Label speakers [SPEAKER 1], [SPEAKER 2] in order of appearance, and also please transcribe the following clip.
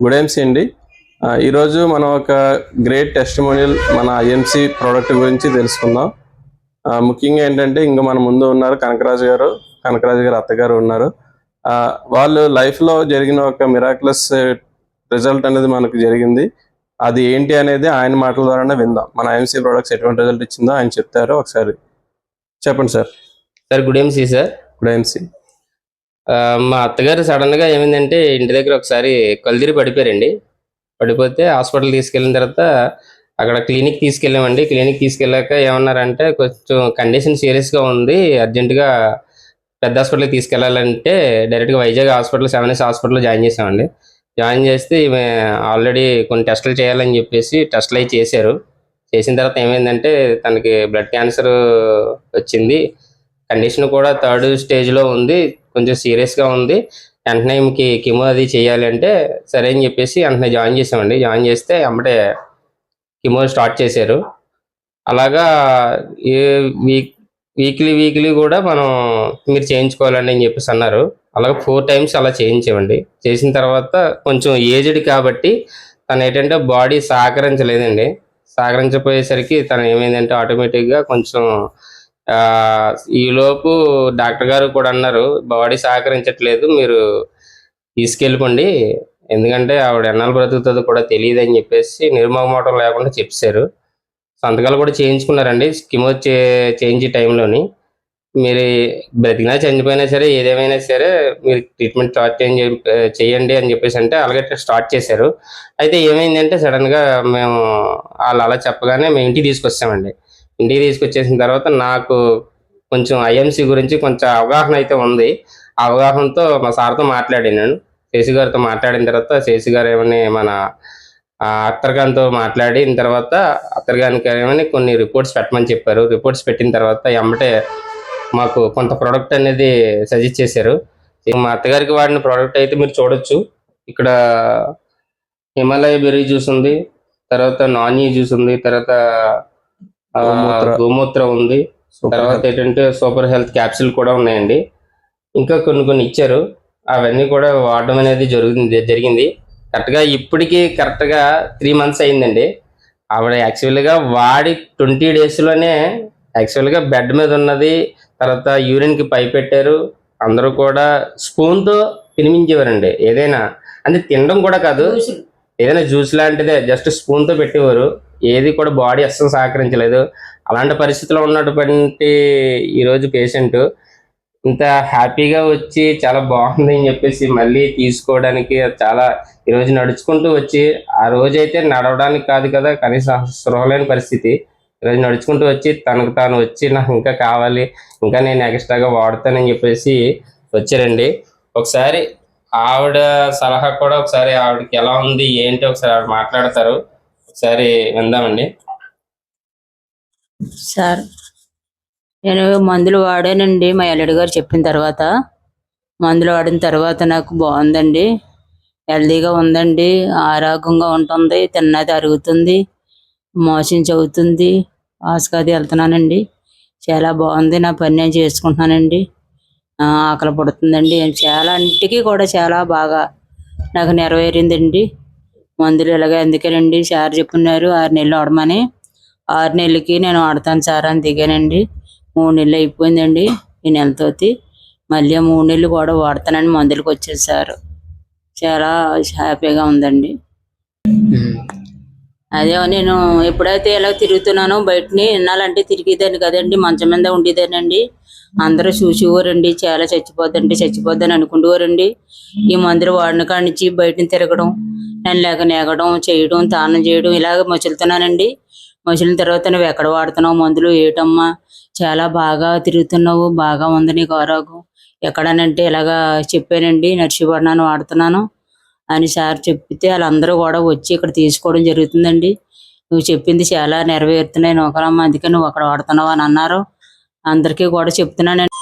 [SPEAKER 1] Good అండి. ఈరోజు మనం ఒక గ్రేట్ టెస్టిమోనియల్ మన ఐఎంసి ప్రోడక్ట్ గురించి తెలుసుకుందాం. ముఖ్యంగా ఏంటంటే ఇంకా మన ముందు ఉన్నారు కనకరాజు గారు అత్తగారు ఉన్నారు. వాళ్ళు లైఫ్లో జరిగిన ఒక మిరాక్యులస్ రిజల్ట్ అనేది మనకు జరిగింది. అది ఏంటి అనేది ఆయన మాటల ద్వారానే విందాం. మన ఐఎంసి ప్రోడక్ట్స్ ఎటువంటి రిజల్ట్ ఇచ్చిందో ఆయన చెప్తారు. ఒకసారి చెప్పండి sir.
[SPEAKER 2] Good evening sir.
[SPEAKER 1] Good evening.
[SPEAKER 2] మా అత్తగారు సడన్ గా ఏమైందంటే ఇంటి దగ్గర ఒకసారి కళ్ళు పడిపోయారండి. పడిపోతే హాస్పిటల్ తీసుకెళ్ళిన తర్వాత అక్కడ క్లినిక్ తీసుకెళ్ళామండి. క్లినిక్ తీసుకెళ్ళాక ఏమన్నారంటే కొంచెం కండిషన్ సీరియస్గా ఉంది, అర్జెంటుగా పెద్ద హాస్పిటల్కి తీసుకెళ్ళాలంటే డైరెక్ట్గా వైజాగ్ హాస్పిటల్ 7S హాస్పిటల్లో జాయిన్ చేసామండి. జాయిన్ చేస్తే ఈమె ఆల్రెడీ కొన్ని టెస్టులు చేయాలని చెప్పేసి టెస్టులు అవి చేశారు. చేసిన తర్వాత ఏమైందంటే తనకి బ్లడ్ క్యాన్సర్ వచ్చింది. కండిషన్ కూడా 3rd స్టేజ్లో ఉంది, కొంచెం సీరియస్గా ఉంది. వెంటనే ఈమెకి కిమో అది చేయాలి అంటే సరే అని చెప్పేసి వెంటనే జాయిన్ చేసామండి. జాయిన్ చేస్తే అమ్మటే కిమో స్టార్ట్ చేశారు. అలాగా ఏ వీక్లీ కూడా మనం మీరు చేయించుకోవాలండి అని చెప్పేసి అన్నారు. అలాగే 4 times అలా చేయించామండి. చేసిన తర్వాత కొంచెం ఏజ్డ్ కాబట్టి తను ఏంటంటే బాడీ సహకరించలేదండి. సహకరించపోయేసరికి తను ఏమైందంటే ఆటోమేటిక్గా కొంచెం ఈలోపు డాక్టర్ గారు కూడా అన్నారు, బాడీ సహకరించట్లేదు, మీరు తీసుకెళ్ళిపోండి, ఎందుకంటే ఆవిడ ఎన్నాళ్ళు బ్రతుకుతుందో కూడా తెలియదు అని చెప్పేసి నిర్మోహమాటం లేకుండా చెప్పారు. సంతకాలు కూడా చేయించుకున్నారండి కిమో చేయించే టైంలోని. మీరు బ్రతికినా చనిపోయినా సరే ఏదేమైనా సరే మీరు ట్రీట్మెంట్ స్టార్ట్ చేయండి అని చెప్పేసి అంటే అలాగే స్టార్ట్ చేశారు. అయితే ఏమైందంటే సడన్గా మేము వాళ్ళు అలా చెప్పగానే మేము ఇంటికి తీసుకొచ్చామండి. ఇంటికి తీసుకొచ్చేసిన తర్వాత నాకు కొంచెం ఐఎంసి గురించి కొంచెం అవగాహన అయితే ఉంది. ఆ అవగాహనతో మా సార్తో మాట్లాడాను. శేషి గారితో మాట్లాడిన తర్వాత శేషి గారు ఏమని మన అత్తర్గారితో మాట్లాడిన తర్వాత అత్తర్గారికి ఏమని కొన్ని రిపోర్ట్స్ పెట్టమని చెప్పారు. రిపోర్ట్స్ పెట్టిన తర్వాత ఎమ్మటే మాకు కొంత ప్రోడక్ట్ అనేది సజెస్ట్ చేశారు. మా అత్తగారికి వాడిన ప్రోడక్ట్ అయితే మీరు చూడొచ్చు. ఇక్కడ హిమాలయ బెర్రీ జ్యూస్ ఉంది, తర్వాత నాని జ్యూస్ ఉంది, తర్వాత గోమూత్ర ఉంది, తర్వాత ఏంటంటే సూపర్ హెల్త్ క్యాప్సూల్ కూడా ఉన్నాయండి. ఇంకా కొన్ని ఇచ్చారు. అవన్నీ కూడా వాడడం అనేది జరిగింది. కరెక్ట్గా ఇప్పటికీ కరెక్ట్గా 3 months అయిందండి. ఆవిడ యాక్చువల్గా వాడి 20 daysలోనే యాక్చువల్గా బెడ్ మీద ఉన్నది. తర్వాత యూరిన్కి పైప్ పెట్టారు. అందరూ కూడా స్పూన్తో తినిపించేవారండి. ఏదైనా అంటే తినడం కూడా కాదు, ఏదైనా జ్యూస్ లాంటిదే జస్ట్ స్పూన్తో పెట్టేవారు. ఏది కూడా బాడీ అస్సలు సహకరించలేదు. అలాంటి పరిస్థితిలో ఉన్నటువంటి ఈరోజు పేషెంట్ ఇంత హ్యాపీగా వచ్చి చాలా బాగుంది అని చెప్పేసి మళ్ళీ తీసుకోవడానికి చాలా ఈరోజు నడుచుకుంటూ వచ్చి, ఆ రోజైతే నడవడానికి కాదు కదా కనీసం స్పృహలేని పరిస్థితి, ఈరోజు నడుచుకుంటూ వచ్చి తనకు తాను వచ్చి నాకు ఇంకా కావాలి, ఇంకా నేను ఎక్స్ట్రాగా వాడతానని చెప్పేసి వచ్చారండి. ఒకసారి ఆవిడ సలహా కూడా ఒకసారి ఆవిడకి ఎలా ఉంది ఏంటి ఒకసారి ఆవిడ మాట్లాడతారు. ఒకసారి విందామండి.
[SPEAKER 3] సార్, నేను మందులు వాడానండి. మా అల్లుడు గారు చెప్పిన తర్వాత మందులు వాడిన తర్వాత నాకు బాగుందండి, హెల్దీగా ఉందండి, ఆరోగ్యంగా ఉంటుంది, తిన్నది అరుగుతుంది, మోషన్స్ అవుతుంది, ఆసుకది వెళ్తున్నానండి. చాలా బాగుంది, నా పని నేను చేసుకుంటున్నానండి. ఆకలి పడుతుందండి, చాలా ఇంటికి కూడా చాలా బాగా నాకు నెరవేరిందండి. మందులు ఇలాగ ఎందుకేనండి సార్ చెప్పున్నారు 6 నెలలు వాడమని. 6 నెలలకి నేను వాడతాను సార్ అని దిగానండి. 3 నెలలు అయిపోయిందండి ఈ నెలతోటి. మళ్ళీ 3 నెలలు కూడా వాడతానని మందులకు వచ్చేది సార్. చాలా హ్యాపీగా ఉందండి. అదే నేను ఎప్పుడైతే ఇలా తిరుగుతున్నానో బయటని వినాలంటే తిరిగేదాన్ని కదండి, మంచం మీద ఉండేదానండి. అందరూ చూసేవారండి, చాలా చచ్చిపోద్దని అనుకుంటేవారండి. ఈ మందులు వాడిన కాడి నుంచి బయటని తిరగడం, నేను లేక నేగడం చేయడం, తానం చేయడం ఇలాగ మసులుతున్నానండి. మసిలిన తర్వాత నువ్వు ఎక్కడ వాడుతున్నావు మందులు ఏటమ్మా, చాలా బాగా తిరుగుతున్నావు, బాగా ఉంది నీకు ఆరోగ్యం ఎక్కడనంటే ఇలాగా చెప్పానండి. నర్సిపడినాను వాడుతున్నాను అని సార్ చెప్పితే వాళ్ళందరూ కూడా వచ్చి ఇక్కడ తీసుకోవడం జరుగుతుందండి. నువ్వు చెప్పింది చాలా నెరవేరుతున్నాయి నూకలమ్మ, అందుకే నువ్వు అక్కడ వాడుతున్నావు అని అన్నారు. అందరికీ కూడా చెప్తున్నానండి.